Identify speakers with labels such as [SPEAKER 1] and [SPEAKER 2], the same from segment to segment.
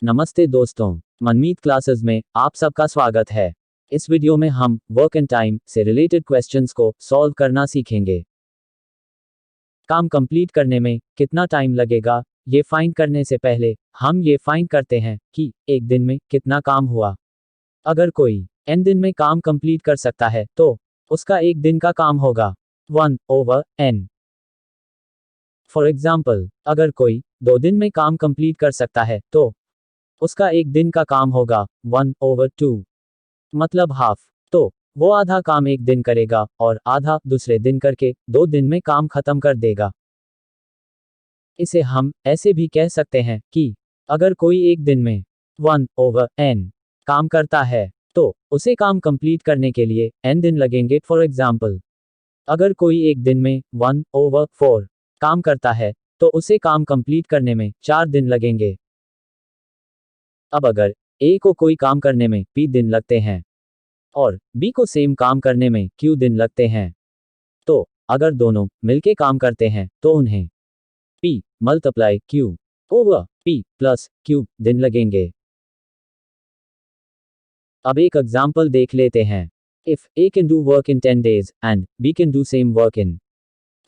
[SPEAKER 1] नमस्ते दोस्तों, मनमीत क्लासेस में आप सबका स्वागत है। इस वीडियो में हम वर्क एंड टाइम से रिलेटेड क्वेश्चंस को सॉल्व करना सीखेंगे। काम कंप्लीट करने में कितना टाइम लगेगा, ये फाइंड करने से पहले हम ये फाइंड करते हैं कि एक दिन में कितना काम हुआ। अगर कोई n दिन में काम कंप्लीट कर सकता है तो उसका एक दिन का काम होगा 1/n। फॉर एग्जाम्पल, अगर कोई 2 दिन में काम कंप्लीट कर सकता है तो उसका एक दिन का काम होगा 1/2, मतलब हाफ। तो वो आधा काम एक दिन करेगा और आधा दूसरे दिन करके 2 दिन में काम खत्म कर देगा। इसे हम ऐसे भी कह सकते हैं कि अगर कोई एक दिन में 1/n काम करता है तो उसे काम कंप्लीट करने के लिए n दिन लगेंगे। फॉर एग्जाम्पल, अगर कोई एक दिन में 1/4 काम करता है तो उसे काम कंप्लीट करने में 4 दिन लगेंगे। अब अगर A को कोई काम करने में P दिन लगते हैं और B को सेम काम करने में Q दिन लगते हैं, तो अगर दोनों मिलके काम करते हैं तो उन्हें P × Q / P + Q दिन लगेंगे। अब एक एग्जाम्पल देख लेते हैं। If A can do work in 10 days and B can do same work in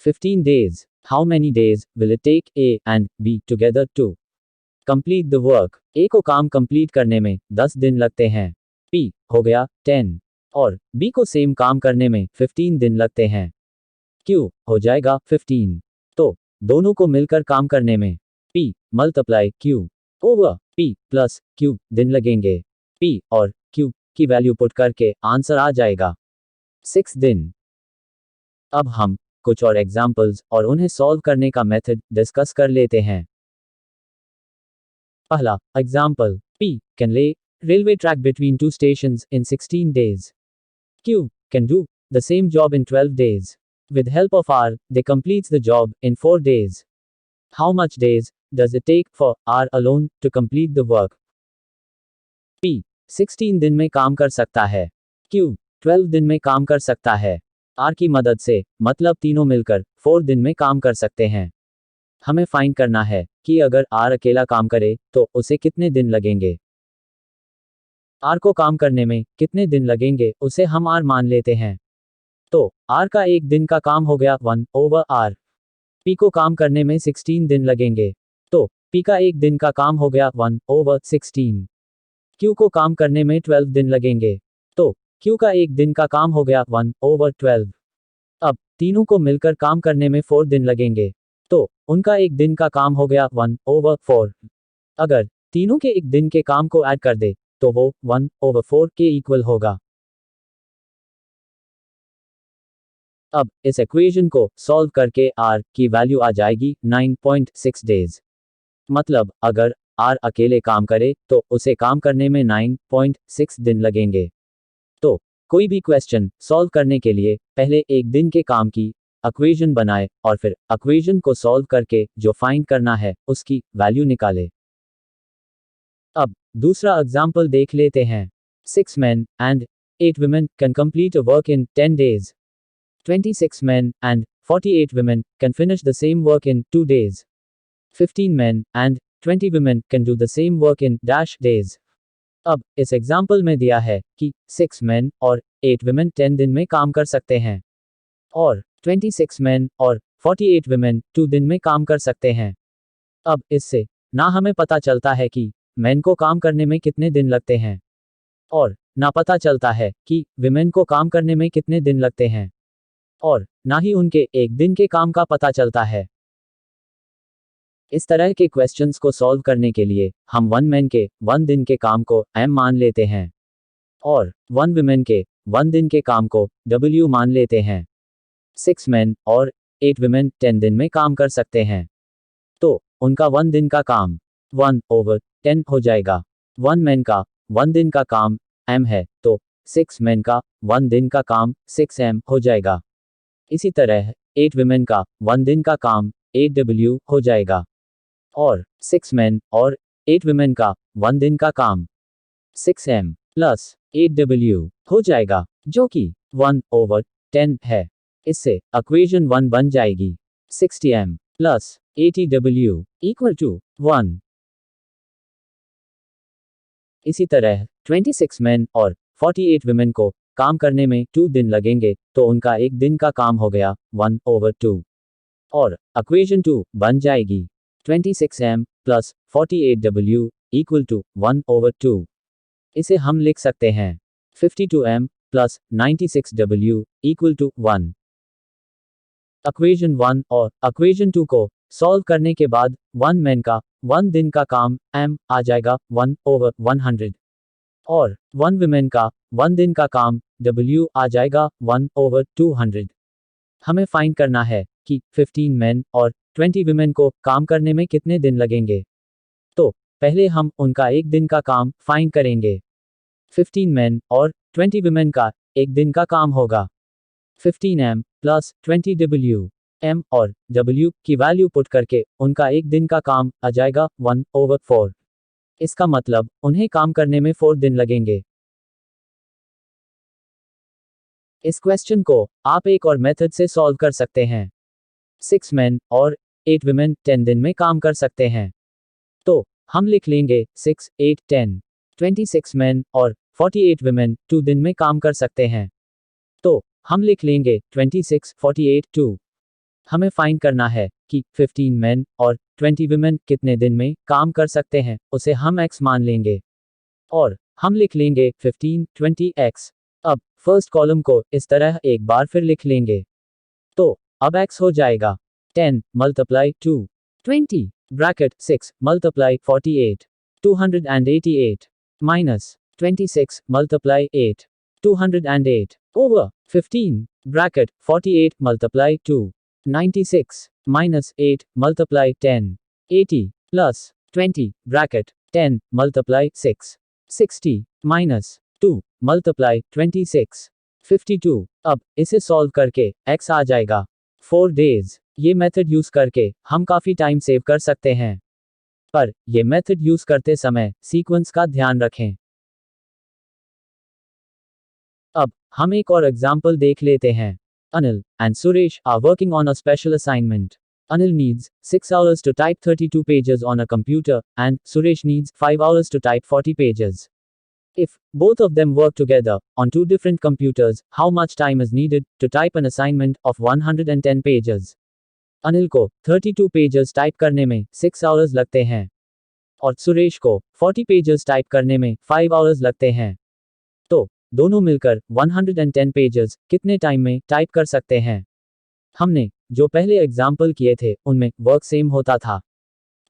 [SPEAKER 1] 15 days, how many days will it take A and B together to complete the work? A को काम complete करने में 10 दिन लगते हैं, P हो गया 10, और B को सेम काम करने में 15 दिन लगते हैं, Q हो जाएगा 15। तो दोनों को मिलकर काम करने में P × Q / P + Q दिन लगेंगे। P और Q की वैल्यू पुट करके आंसर आ जाएगा 6 दिन। अब हम कुछ और एग्जाम्पल्स और उन्हें सॉल्व करने का मेथड डिस्कस कर लेते हैं। पहला example, P can lay railway track between 2 stations in 16 days. Q can do the same job in 12 days. With help of R, they completes the job in 4 days. How much days does it take for R alone to complete the work? P 16 दिन में काम कर सकता है, Q 12 दिन में काम कर सकता है। R की मदद से मतलब तीनों मिलकर 4 दिन में काम कर सकते हैं। हमें फाइंड करना है कि अगर R अकेला काम करे तो उसे कितने दिन लगेंगे। R को काम करने में कितने दिन लगेंगे उसे हम R मान लेते हैं। तो R का एक दिन का काम हो गया 1/R। P को काम करने में 16 दिन लगेंगे, तो P का एक दिन का काम हो गया 1/16। Q को काम करने में 12 दिन लगेंगे, तो Q का एक दिन का काम हो गया 1/12। अब तीनों को मिलकर काम करने में 4 दिन लगेंगे, तो उनका एक दिन का काम हो गया 1/4। अगर तीनों के एक दिन के काम को ऐड कर दे तो वो 1/4 के इक्वल होगा। अब इस इक्वेशन को सॉल्व करके R की वैल्यू आ जाएगी 9.6 डेज। मतलब अगर R अकेले काम करे तो उसे काम करने में 9.6 दिन लगेंगे। तो कोई भी क्वेश्चन सॉल्व करने के लिए पहले एक दिन के काम की इक्वेशन बनाए और फिर इक्वेशन को सॉल्व करके जो फाइंड करना है उसकी वैल्यू निकाले। अब दूसरा एग्जाम्पल देख लेते हैं। 6 men and 8 women can complete a work in 10 days. 26 men and 48 women can finish the same work in 2 days. 15 men and 20 women can do the same work in dash days. अब इस example में दिया है कि 6 men और 8 women 10 दिन में काम कर सकते हैं और 26 men और 48 women 2 दिन में काम कर सकते हैं। अब इससे ना हमें पता चलता है कि men को काम करने में कितने दिन लगते हैं और ना पता चलता है कि women को काम करने में कितने दिन लगते हैं और ना ही उनके एक दिन के काम का पता चलता है। इस तरह के क्वेश्चंस को सॉल्व करने के लिए हम 1 मैन के 1 दिन के काम को M मान लेते हैं और 1 वुमेन के 1 दिन के काम को W मान लेते हैं। 6 मैन और 8 वुमेन 10 दिन में काम कर सकते हैं, तो उनका 1 दिन का काम 1/10 हो जाएगा। 1 मैन का 1 दिन का काम M है, तो 6 मैन का 1 दिन का काम 6M हो जाएगा। इसी तरह 8 वुमेन का 1 दिन का काम 8W हो जाएगा और 6 मैन और 8 वुमेन का 1 दिन का काम 6M + 8W हो जाएगा, जो कि 1/10 है। इससे इक्वेशन 1 बन जाएगी 60M + 80W = 1। इसी तरह 26 मेन और 48 वुमेन को काम करने में 2 दिन लगेंगे, तो उनका एक दिन का काम हो गया 1/2। और इक्वेशन 2 बन जाएगी 26m plus 48w equal to 1/2। इसे हम लिख सकते हैं 52m plus 96w equal to 1। Equation 1 और इक्वेशन 2 को सॉल्व करने के बाद 1 मैन का 1 दिन का काम m आ जाएगा 1/100 और 1 वुमेन का 1 दिन का काम w आ जाएगा 1/200। हमें फाइंड करना है कि 15 मैन और 20 वुमेन को काम करने में कितने दिन लगेंगे। तो पहले हम उनका एक दिन का काम फाइंड करेंगे। 15 मैन और 20 वुमेन का एक दिन का काम होगा 15m प्लस 20w। m और w की वैल्यू पुट करके उनका एक दिन का काम आ जाएगा 1/4। इसका मतलब उन्हें काम करने में 4 दिन लगेंगे। इस क्वेश्चन को आप एक और मेथड से सॉल्व कर सकते हैं। 6 मैन और 8 वुमेन 10 दिन में काम कर सकते हैं। तो हम लिख लेंगे 6, 8, 10। 26 मैन और 48 वुमेन 2 दिन में काम कर सकते हैं। तो हम लिख लेंगे 26, 48, 2। हमें फाइंड करना है कि 15 मैन और 20 वुमेन कितने दिन में काम कर सकते हैं, उसे हम x मान लेंगे और हम लिख लेंगे 15, 20x। अब फर्स्ट कॉलम को इस तरह एक बार फिर लिख लेंगे। तो अब x हो जाएगा 10 multiply 2 20 bracket 6 multiply 48 288 minus 26 multiply 8 208 over 15 bracket 48 multiply 2 96 minus 8 multiply 10 80 plus 20 bracket 10 multiply 6 60 minus 2 multiply 26 52। अब इसे सॉल्व करके x आ जाएगा 4 डेज। ये मेथड यूज करके हम काफी टाइम सेव कर सकते हैं, पर ये मेथड यूज करते समय सीक्वेंस का ध्यान रखें। अब हम एक और एग्जाम्पल देख लेते हैं। Anil and Suresh are working on a special assignment. Anil needs 6 hours to type 32 pages on a computer, and Suresh needs 5 hours to type 40 pages. If both of them work together on 2 different computers, how much time is needed to type an assignment of 110 pages? Anil को 32 pages type करने में 6 hours लगते हैं और सुरेश को 40 pages type करने में 5 hours लगते हैं। तो दोनों मिलकर 110 पेजेस कितने टाइम में टाइप कर सकते हैं? हमने जो पहले एग्जाम्पल किए थे उनमें वर्क सेम होता था,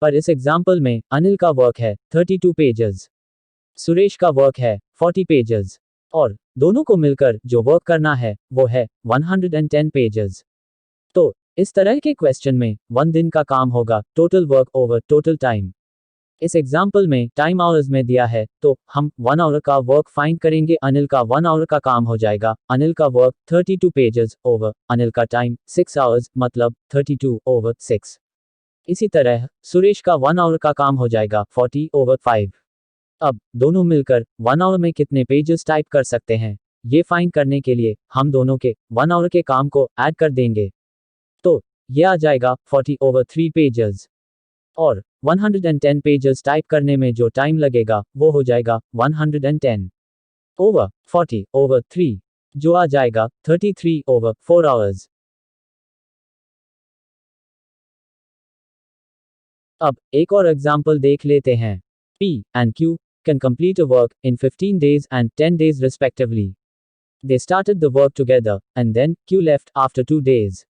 [SPEAKER 1] पर इस एग्जाम्पल में अनिल का वर्क है 32 पेजेस, सुरेश का वर्क है 40 पेजेस और दोनों को मिलकर जो वर्क करना है वो है 110 पेजेस। तो इस तरह के क्वेश्चन में 1 दिन का काम होगा total work over total time. इस एग्जाम्पल में टाइम आवर्स में दिया है, तो हम 1 आवर का वर्क फाइंड करेंगे। अनिल का 1 आवर का काम हो जाएगा अनिल का वर्क 32 पेजेस ओवर अनिल का टाइम 6 आवर्स, मतलब 32 ओवर 6। इसी तरह सुरेश का 1 आवर का काम हो जाएगा 40 ओवर 5। अब दोनों मिलकर 1 आवर में कितने पेजेस टाइप कर सकते हैं, ये फाइंड करने के लिए हम दोनों के 1 आवर के काम को ऐड कर देंगे। तो ये आ जाएगा 40 ओवर 3 पेजेस और 110 पेजेस टाइप करने में जो टाइम लगेगा वो हो जाएगा 110 ओवर 40 ओवर 3, जो आ जाएगा 33 ओवर 4 आवर्स। अब एक और एग्जाम्पल देख लेते हैं। P and Q can complete a work in 15 days and 10 days respectively. They started the work together, and then Q left after 2 days.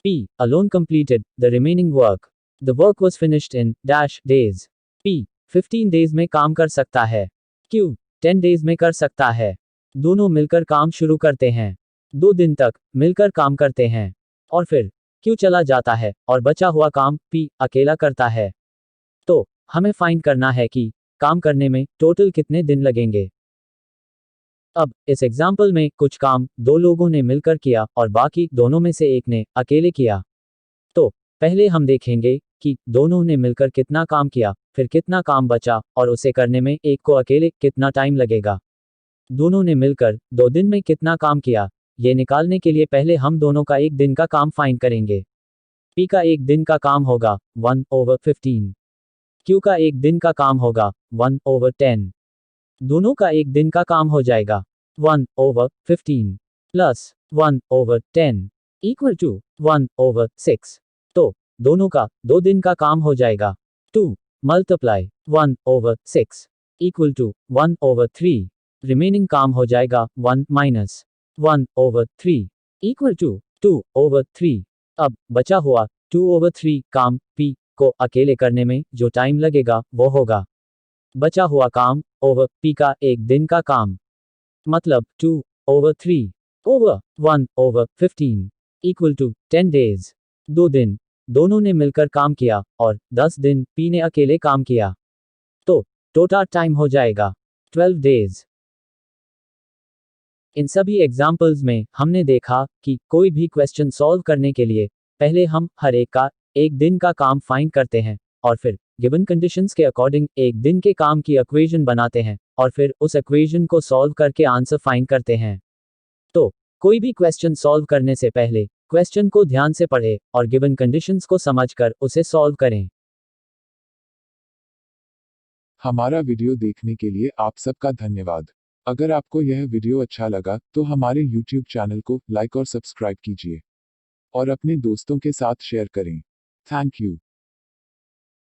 [SPEAKER 1] P alone completed the remaining work. The work was finished in dash days. P 15 days में काम कर सकता है, Q 10 days में कर सकता है। दोनों मिलकर काम शुरू करते हैं, 2 दिन तक मिलकर काम करते हैं और फिर Q चला जाता है और बचा हुआ काम P अकेला करता है। तो हमें फाइंड करना है कि काम करने में टोटल कितने दिन लगेंगे। अब इस एग्जाम्पल में कुछ काम 2 लोगों ने मिलकर किया और बाकी दोनों में से एक ने अकेले किया। तो पहले हम देखेंगे कि दोनों ने मिलकर कितना काम किया, फिर कितना काम बचा और उसे करने में एक को अकेले कितना टाइम लगेगा। दोनों ने मिलकर 2 दिन में कितना काम किया, ये निकालने के लिए पहले हम दोनों का एक दिन का काम फाइंड करेंगे। P का एक दिन का काम होगा 1 ओवर 15। Q का एक दिन का काम होगा 1 ओवर 10। दोनों का एक दिन का काम हो जाएगा 1/15 प्लस 1/10 इक्वल टू 1/6। तो दोनों का 2 दिन का काम हो जाएगा 2 मल्टीप्लाई 1/6 इक्वल टू 1/3। रिमेनिंग काम हो जाएगा 1 माइनस 1/3 इक्वल टू 2/3। अब बचा हुआ 2/3 काम P को अकेले करने में जो टाइम लगेगा वो होगा बचा हुआ काम ओवर P का एक दिन का काम। मतलब 2/3 ओवर 1/15 इक्वल टू 10 डेज। 2 दिन दोनों ने मिलकर काम किया और 10 दिन P ने अकेले काम किया। तो टोटल टाइम हो जाएगा 12 डेज। इन सभी एग्जाम्पल्स में हमने देखा कि कोई भी क्वेश्चन सॉल्व करने के लिए पहले हम हर एक का एक दिन का काम फाइंड करते हैं और फिर गिवन कंडीशंस के अकॉर्डिंग एक दिन के काम की इक्वेशन बनाते हैं और फिर उस इक्वेशन को सॉल्व करके आंसर फाइंड करते हैं। तो कोई भी क्वेश्चन सॉल्व करने से पहले क्वेश्चन को ध्यान से पढ़ें और गिवन कंडीशंस को समझकर उसे सॉल्व करें।
[SPEAKER 2] हमारा वीडियो देखने के लिए आप सबका धन्यवाद। अगर आपको यह वीडियो अच्छा लगा तो हमारे YouTube चैनल को लाइक और सब्सक्राइब कीजिए और अपने दोस्तों के साथ शेयर करें। Thank you.